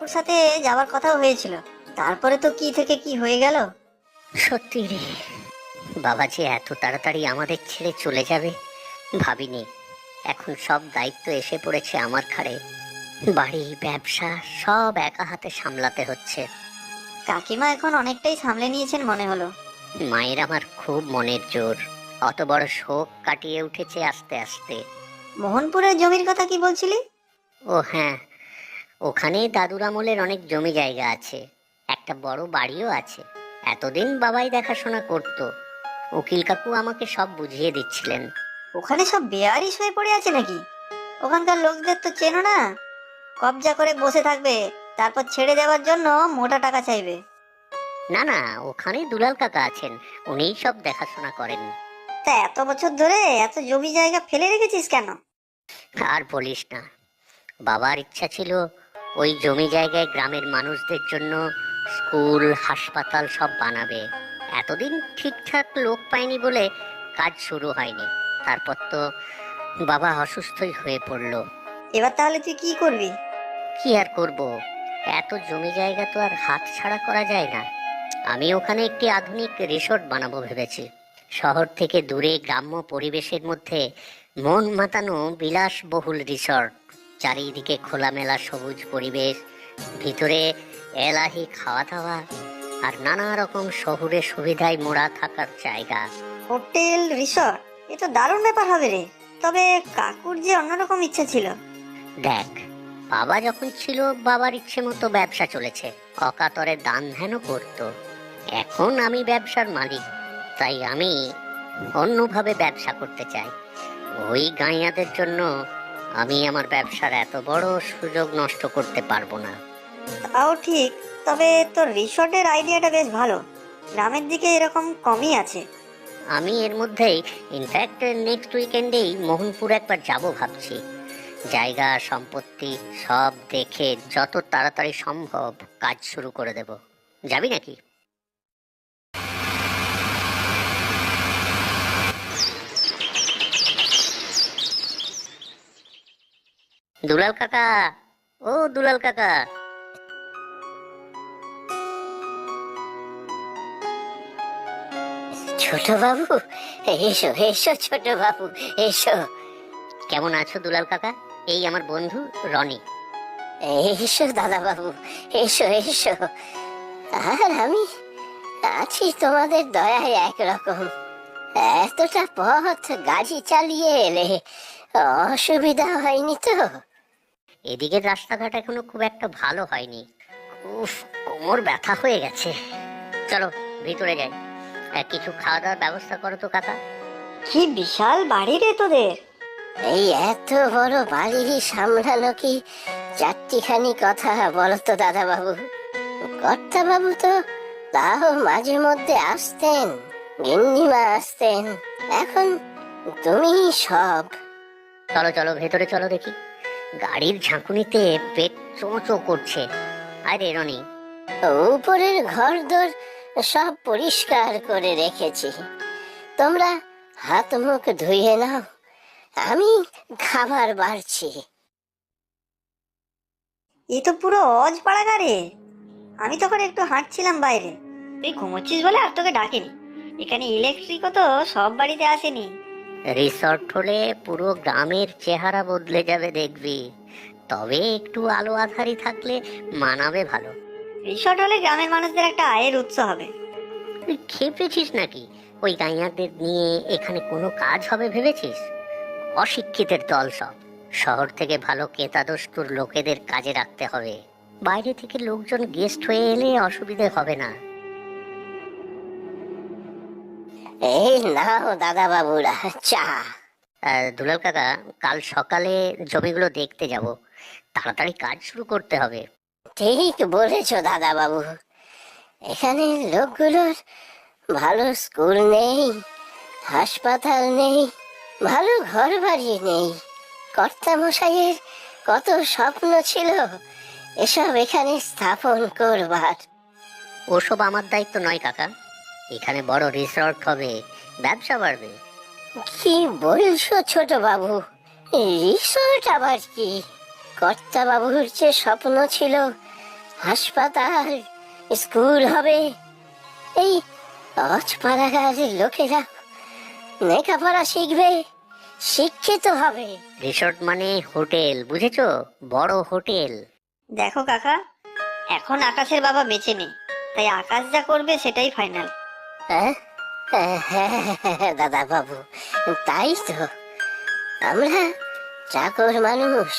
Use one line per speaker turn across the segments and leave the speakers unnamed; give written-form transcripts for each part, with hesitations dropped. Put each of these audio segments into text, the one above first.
ওর সাথে যাওয়ার কথাও হয়েছিল, তারপরে তো কি থেকে কি হয়ে গেল।
সত্যি রে, বাবা যে এত তাড়াতাড়ি আমাদের ছেড়ে চলে যাবে ভাবিনি। এখন সব দায়িত্ব এসে পড়েছে আমার ঘাড়ে। বাড়ি, ব্যবসা সব একা হাতে সামলাতে হচ্ছে।
কাকিমা এখন অনেকটাই সামলে নিয়েছেন মনে হলো।
মায়ের আমার খুব মনের জোর, অত বড় শোক কাটিয়ে উঠেছে আস্তে আস্তে।
মোহনপুরের জমির কথা কি বলছিলি?
ও হ্যাঁ, ওখানে দাদুর আমলের অনেক জমি জায়গা আছে, একটা বড় বাড়িও আছে। এতদিন বাবাই দেখাশোনা করতো। উকিল কাকু আমাকে সব বুঝিয়ে দিচ্ছিলেন।
ওখানে সব বেয়ারিশ হয়ে পড়ে আছে নাকি? ওখানকার লোকদের তো চেনো না, কবজা করে বসে থাকবে, তারপর ছেড়ে দেওয়ার জন্য মোটা টাকা চাইবে।
না না, ওখানে দুলাল কাকা আছেন, উনিই সব দেখাশোনা করেন।
তা এত বছর ধরে এত জমি জায়গা ফেলে রেখেছিস কেন?
আর বলিস না, বাবার ইচ্ছা ছিল ওই জমি জায়গায় গ্রামের মানুষদের জন্য স্কুল, হাসপাতাল সব বানাবে। এতদিন ঠিকঠাক লোক পায়নি বলে কাজ শুরু হয়নি। তারপর তো বাবা অসুস্থই হয়ে পড়লো।
এবার তাহলে তুই কি করবি?
কি আর করব, এত জমি জায়গা তো আর হাত ছাড়া করা যায় না। আমি ওখানে একটি আধুনিক রিসোর্ট বানাবো ভেবেছি। শহর থেকে দূরে গ্রাম্য পরিবেশের মধ্যে মন মাতানো বিলাসবহুল রিসর্ট। চারিদিকে খোলামেলা সবুজ পরিবেশ, ভিতরে এলাহি খাওয়া দাওয়া আর নানা রকম শহুরে সুবিধায় মোড়া থাকার জায়গা।
হোটেল, রিসর্ট, এ তো দারুণ ব্যাপার হবে রে। তবে কাকুর যে অন্যরকম ইচ্ছা ছিল।
দেখ, বাবা যখন ছিল বাবার ইচ্ছে মতো ব্যবসা চলেছে, অকাতরে দান ধ্যানও করতো। এখন আমি ব্যবসার মালিক, তাই আমি অন্যভাবে ব্যবসা করতে চাই। ওই গাঁইয়াদের জন্য আমি আমার ব্যবসার এত বড় সুযোগ নষ্ট করতে পারবো না।
তাও ঠিক, তবে তোর রিসর্টের আইডিয়াটা বেশ ভালো। গ্রামের দিকে এরকম কমই আছে।
আমি এর মধ্যেই, ইনফ্যাক্ট নেক্সট উইকেন্ডেই মোহনপুর একবার যাব ভাবছি। জায়গা সম্পত্তি সব দেখে যত তাড়াতাড়ি সম্ভব কাজ শুরু করে দেব। যাবি নাকি? দুলাল কাকা, ও দুলাল কাকা।
ছোট বাবু, এসো এসো ছোট বাবু, এসো।
কেমন আছো দুলাল কাকা? এই আমার বন্ধু রনি।
এসো দাদা বাবু, এসো এসো। আর আমি আছি তোমাদের দয়ায় একরকম। এতটা পথ গাড়ি চালিয়ে এলে, অসুবিধা হয়নি তো?
এদিকের রাস্তাঘাট এখনো খুব একটা ভালো হয়নি। উফ, কোমর ব্যথা হয়ে গেছে। চলো ভিতরে যাই, কিছু খাওয়া দাওয়ার ব্যবস্থা করো তো কাকা।
কি বিশাল বাড়ি রে তোদের!
এই এত বড় বাড়ি সামলানো কি চারটিখানি কথা বলো তো দাদা বাবু? কর্তা বাবু তো তাও মাঝে মধ্যে আসতেন, গিন্নিমা আসতেন, এখন তুমি সব।
চলো চলো ভেতরে চলো দেখি। গাড়ির ঝাঁকুনিতে পেট চোঁচো করছে। আরে রনি,
উপরের ঘরদোর সব পরিষ্কার করে রেখেছি, তোমরা হাত মুখ ধুয়ে নাও, আমি খাবার বাড়ছি।
এ তো পুরো অজ পাড়া রে। আমি তখন একটু হাঁটছিলাম বাইরে, তুই ঘুমোচ্ছিস বলে আর তোকে ডাকেনি। এখানে ইলেকট্রিকও তো সব বাড়িতে আসেনি।
রিসর্ট হলে পুরো গ্রামের চেহারা বদলে যাবে দেখবি। তবে একটু আলো আধারি থাকলে মানাবে ভালো।
রিসর্ট হলে গ্রামের মানুষদের একটা আয়ের উৎস হবে।
তুই খেপেছিস নাকি? ওই গাইয়াদের নিয়ে এখানে কোনো কাজ হবে ভেবেছিস? অশিক্ষিতের দল সব। শহর থেকে ভালো কেতাদস্তুর লোকেদের কাজে রাখতে হবে। বাইরে থেকে লোকজন গেস্ট হয়ে এলে অসুবিধে হবে না।
এই নাও দাদা বাবুরা চা।
দুলাল কাকা, কাল সকালে জমিগুলো দেখতে যাব, তাড়াতাড়ি কাজ শুরু করতে হবে।
ঠিক বলেছ দাদা বাবু, এখানে লোকগুলোর ভালো স্কুল নেই, হাসপাতাল নেই, ভালো ঘর বাড়ি নেই। কর্তা মশাইয়ের কত স্বপ্ন ছিল এসব এখানে স্থাপন করবার।
ওসব আমার দায়িত্ব নয় কাকা। এখানে বড় রিসর্ট হবে, ব্যবসা বাড়বে।
কি বলছো ছোট বাবু? রিসর্ট আবার কি? কর্তা বাবুর যে স্বপ্ন ছিল হাসপাতাল, স্কুল হবে। এই অজপাড়াগার লোকেরা লেখাপড়া শিখবে, শিক্ষিত হবে।
রিসোর্ট মানে হোটেল, বুঝেছো? বড় হোটেল।
দেখো কাকা, এখন আকাশের বাবা বেঁচে নেই, তাই আকাশ যা করবে সেটাই ফাইনাল।
হ্যাঁ হ্যাঁ দাদা বাবু, তাই তো। আমরা চাকর মানুষ,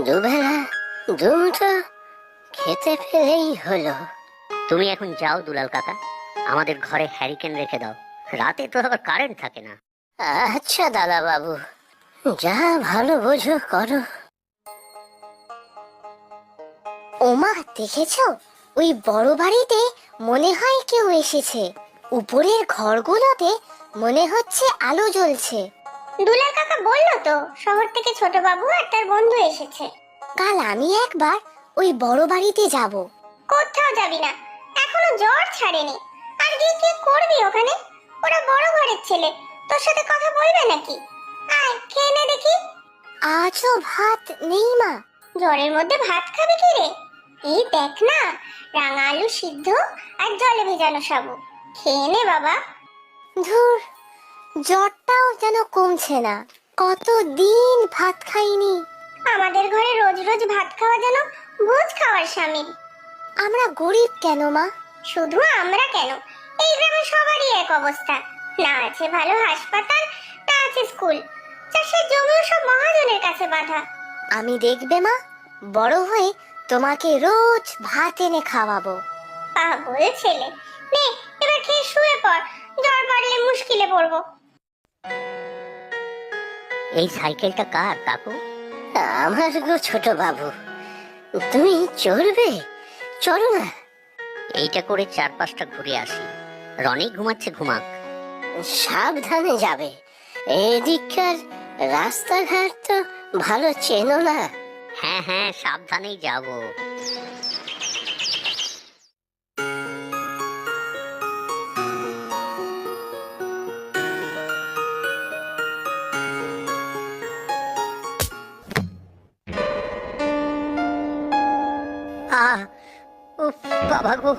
দুবেলা দুমুঠো খেতে পেলেই হলো।
তুমি এখন যাও দুলাল কাকা, আমাদের ঘরে হ্যারিকেন রেখে দাও, রাতে তো আবার কারেন্ট থাকে না।
আচ্ছা দাদা বাবু, যা ভালো বোঝো করো। ওমা, দেখেছো? ওই বড় বাড়িতে মনে হয় কেউ এসেছে। উপরের ঘরগুলোতে মনে হচ্ছে আলো জ্বলছে।
দুলাল কাকা বললো তো শহর থেকে ছোট বাবু আর তার বন্ধু এসেছে।
কাল আমি একবার ওই বড় বাড়িতে যাব।
কোথাও যাবি না, এখনো জ্বর ছাড়েনি। আর গিয়ে কি করবি ওখানে? ওরা বড় ঘরের ছেলে, তোর সাথে কথা বলবে নাকি? আয় খেয়ে নে দেখি।
আজও ভাত নেই মা।
জ্বরের মধ্যে ভাত খাবি কি রে? এই দেখ না, রাঙা আলু সিদ্ধ আর জলে ভেজানো সাবু, খেয়ে নে বাবা।
ধুর, জ্বরটাও যেন কমছে না। কতদিন ভাত খাইনি।
আমাদের ঘরে রোজ রোজ ভাত খাওয়া যেন ভোজ খাওয়ার সামিল।
আমরা গরিব কেন মা?
শুধু আমরা কেন, এই গ্রামে সবারই এক অবস্থা। না আছে ভালো হাসপাতাল, না আছে স্কুল, চাষের জমিও সব মহাজনের কাছে বাঁধা।
আমি দেখবে মা, বড় হয়ে তোমাকে রোজ ভাত এনে খাওয়াবো।
পাগল ছেলে, নে এবার খেয়ে শুয়ে পড়, জ্বর বাড়লে মুশকিলে পড়বো।
এই সাইকেলটা কার কাকু?
আমার গো ছোট বাবু, তুমি চড়বে? চলো না।
এইটা করে 4-5টা ঘুরে আসি। রনি ঘুমাচ্ছে, ঘুমাক।
সাবধানে যাবে, এদিককার রাস্তাঘাট তো ভালো চেনো না।
হ্যাঁ হ্যাঁ, সাবধানেই যাব। উফ বাবা গো,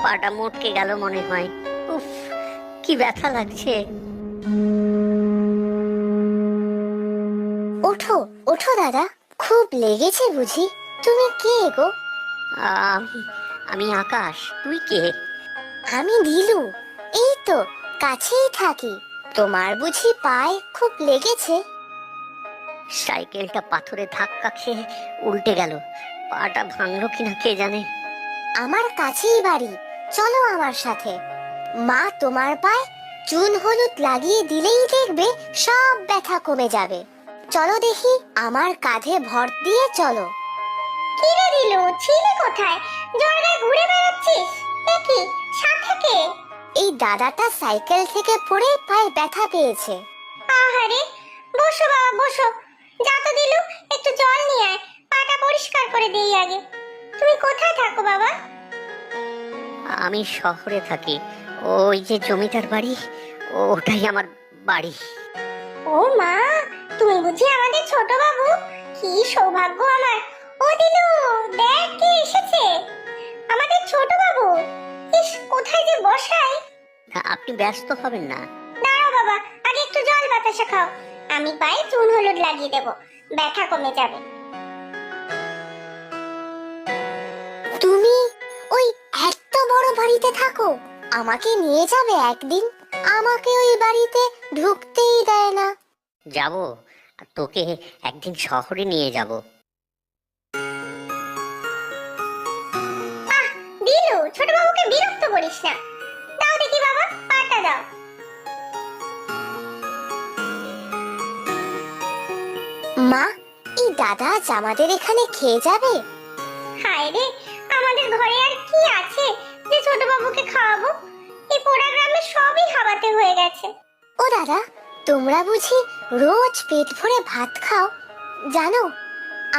পাটা মোটকে গেল মনে হয়। উফ, কি ব্যথা লাগছে।
ওঠো ওঠো দাদা, খুব লেগেছে বুঝি? তুমি কে গো?
আমি আমি আকাশ, তুই কে?
আমি দিলু, এই তো কাছেই থাকি। তোমার বুঝি পায়ে খুব লেগেছে?
সাইকেলটা পাথরে ধাক্কা খেয়ে উল্টে গেল, পাটা ভাঙলো কিনা কে জানে।
আমার কাছেই বাড়ি, চলো আমার সাথে। মা তোমার পায়ে চুন হলুদ লাগিয়ে দিলেই দেখবে সব ব্যথা কমে যাবে। চলো দেখি, আমার কাঁধে ভর দিয়ে চলো।
কি রে দিলু, ছিলে কোথায়? জ্বর গায়ে ঘুরে বেড়াচ্ছিস? এ কি, সাথে কে?
এই দাদাটা সাইকেল থেকে পড়ে পায়ে ব্যথা পেয়েছে।
আহারে, বসো বাবা বসো। যা তো দিলু, একটু জল নিয়ে আয়, পাটা পরিষ্কার করে দেই আগে। তুমি কোথায় থাকো বাবা?
আমি শহরে থাকি, ওই যে জমিদার বাড়ি, ওটাই আমার বাড়ি।
ও মা, তুমি বুঝি আমাদের ছোট বাবু? কি সৌভাগ্য আমার। ও দিলু, দেখ কে এসেছে, আমাদের ছোট বাবু। ইস, কোথায় যে বসাই।
আপনি ব্যস্ত হবেন না।
দাঁড়াও বাবা, আগে একটু জল বাতাসা খাও, আমি পায়ে চুন হলুদ লাগিয়ে দেব, ব্যথা কমে যাবে।
তুমি ওই এত বড় বাড়িতে থাকো? আমাকে নিয়ে যাবে একদিন? আমাকে ওই বাড়িতে ঢুকতেই দেয় না।
যাব, তোকে একদিন শহরে নিয়ে যাব।
দিলু, ছোট বাবুকে বিরক্ত করিস না। দাও দেখি বাবা, পাটা দাও।
মা, এই দাদা আজ আমাদের এখানে খেয়ে যাবে?
হায় রে, আমাদের ঘরে আর কি আছে যে ছোট বাবুকে খাওয়াবো? এই পোড়া গ্রামে সবই খাওয়াতে হয়ে গেছে।
ও দাদা, তোমরা বুঝি রোজ পেট ভরে ভাত খাও? জানো,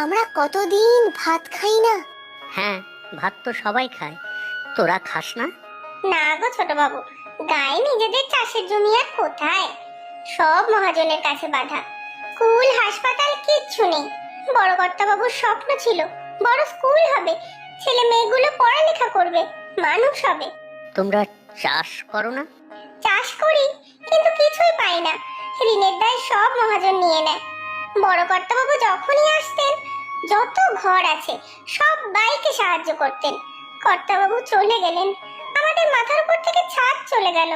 আমরা কতদিন ভাত খাই না।
হ্যাঁ, ভাত তো সবাই খায়, তোরা খাস না?
না গো ছোট বাবু, গায়ে নিজেদের চাষের জমি আর কোথায়, সব মহাজনের কাছে বাঁধা। স্কুল হাসপাতাল কিচ্ছু নেই। বড় কর্তা বাবুর স্বপ্ন ছিল বড় স্কুল হবে, ছেলে মেয়েগুলো পড়ালেখা করবে, মানুষ হবে।
তোমরা চাষ করো না?
চাষ করি, কিন্তু কিছুই পাই না। ঋণের দায় সব মহাজন নিয়ে নেয়। বড় কর্তাবাবু যখনই আসতেন, যত ঘর আছে সবাইকে সাহায্য করতেন। কর্তাবাবু চলে গেলেন, আমাদের মাথার উপর থেকে ছাদ চলে গেল।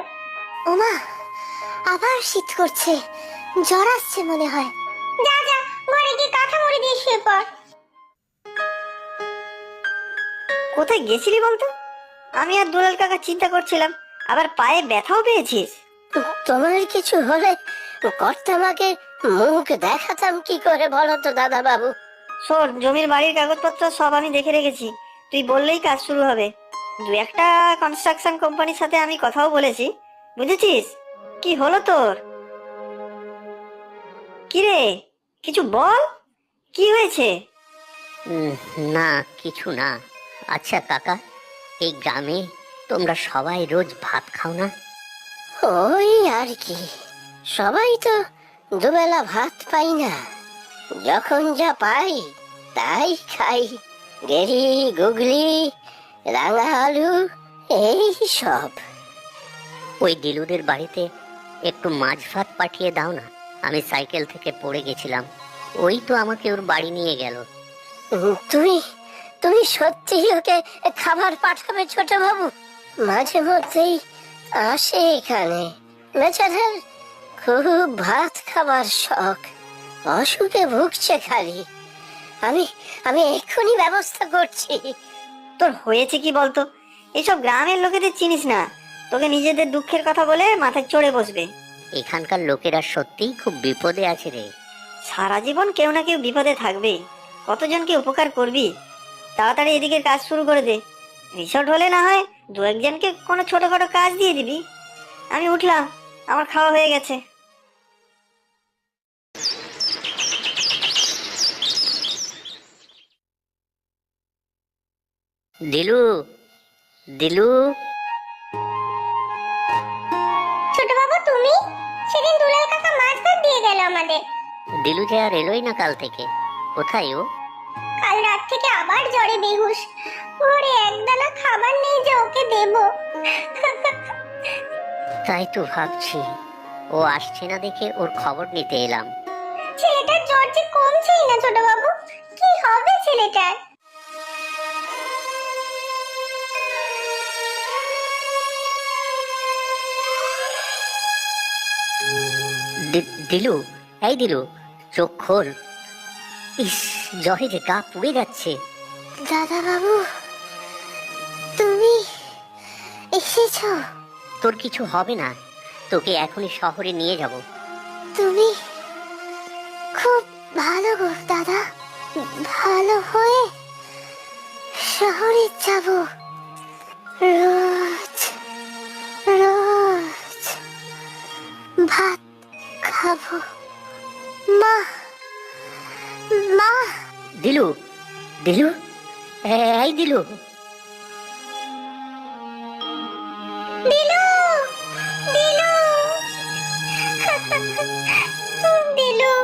ওমা, আবার শীত করছে, জ্বর আসছে মনে হয়।
যা যা, ঘরে গিয়ে কাঁথা মুড়ি দিয়ে শুয়ে পড়।
কোথায় গেছিলি বলতো? আমি আর দুলাল কাকা চিন্তা করছিলাম, আবার পায়ে ব্যথাও পেয়েছিস।
তোমার কিছু হলে কর্তামাকে মুখ দেখাতাম কি করে বলো তো দাদা বাবু?
শোন, জমির বাড়ির কাগজপত্র সব আমি দেখে রেখেছি, তুই বললেই কাজ শুরু হবে। দু একটা কনস্ট্রাকশন কোম্পানির সাথে আমি কথাও বলেছি, বুঝেছিস? কি হলো তোর? কি রে, কিছু বল, কি হয়েছে?
উম, না কিছু না। আচ্ছা কাকা, এই গ্রামে তোমরা সবাই রোজ ভাত খাও না?
ওই আর কি, সবাই তো দুবেলা ভাত পাই না, যখন যা পাই তাই খাই। গেরি, গুগলি, রাঙা আলু, এই সব।
ওই দিলুদের বাড়িতে একটু মাছ ভাত পাঠিয়ে দাও না। আমি সাইকেল থেকে পড়ে গেছিলাম, ওই তো আমাকে ওর বাড়ি নিয়ে গেল।
তুমি তুমি সত্যি ওকে খাবার পাঠাবে ছোট বাবু? মাঝে মধ্যেই আসে এখানে, বেচারার খুব ভাত খাবার শখ, অসুখে ভুগছে খালি। আমি আমি এক্ষুনি ব্যবস্থা করছি।
তোর হয়েছে কি বলতো? এইসব গ্রামের লোকেদের চিনিস না, তোকে নিজেদের দুঃখের কথা বলে মাথায় চড়ে বসবে।
এখানকার লোকেরা সত্যিই খুব বিপদে আছে রে।
সারা জীবন কেউ না কেউ বিপদে থাকবে, কতজনকে উপকার করবি? তাড়াতাড়ি এদিকের কাজ শুরু করে দে। রিসর্ট হলে না হয় দু একজনকে কোনো ছোটখাটো কাজ দিয়ে দিবি। আমি উঠলাম, আমার খাওয়া হয়ে গেছে।
দিলু, দিলু।
ছোট বাবু, তুমি? সেদিন দুলাল কাকা মাছ ভাত দিয়ে গেল আমাদের।
দিলু যে আর এলোই না কাল থেকে, কোথায় ও?
কাল রাত থেকে আবার জ্বরে বেহুশ। ঘরে একদানা খাবার নেই যে ওকে দেব।
তাই তো ভাবছি, ও আসছে না দেখে ওর খবর নিতে এলাম।
ছেলেটার জ্বর যে কমছেই না ছোট বাবু, কি হবে ছেলেটার?
দিলু, এই দিলু, চোখ খোল। ইস, জ্বরে যে গা পুড়ে যাচ্ছে।
দাদা বাবু, তুমি এসেছো?
তোর কিছু হবে না, তোকে এখনই শহরে নিয়ে যাব।
তুমি খুব ভালো গো দাদা, ভালো হয়ে শহরে যাব। রোজ রোজ ভাত খাবো। মা, মা।
দিলু, দিলু, এই দিলু।
দিলু, দিলু, দিলু।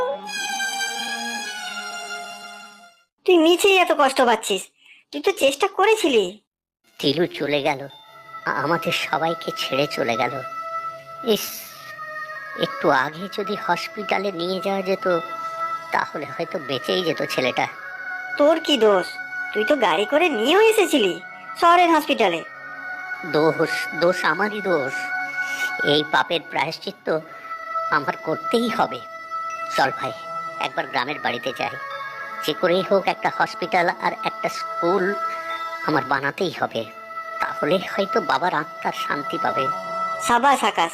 তুই নিচেই এত কষ্ট পাচ্ছিস, তুই তো চেষ্টা করেছিলি।
দিলু চলে গেল, আমাদের সবাইকে ছেড়ে চলে গেল। ইস, একটু আগে যদি হসপিটালে নিয়ে যাওয়া যেত, তাহলে হয়তো বেঁচেই যেত ছেলেটা।
তোর কি দোষ? তুই তো গাড়ি করে নিয়েও এসেছিলি শহরের হসপিটালে।
দোষ দোষ আমারই দোষ। এই পাপের প্রায়শ্চিত্ত আমার করতেই হবে। চল ভাই, একবার গ্রামের বাড়িতে যাই। যে করেই হোক একটা হসপিটাল আর একটা স্কুল আমার বানাতেই হবে, তাহলে হয়তো বাবার আত্মার শান্তি পাবে।
সাবাস আকাশ,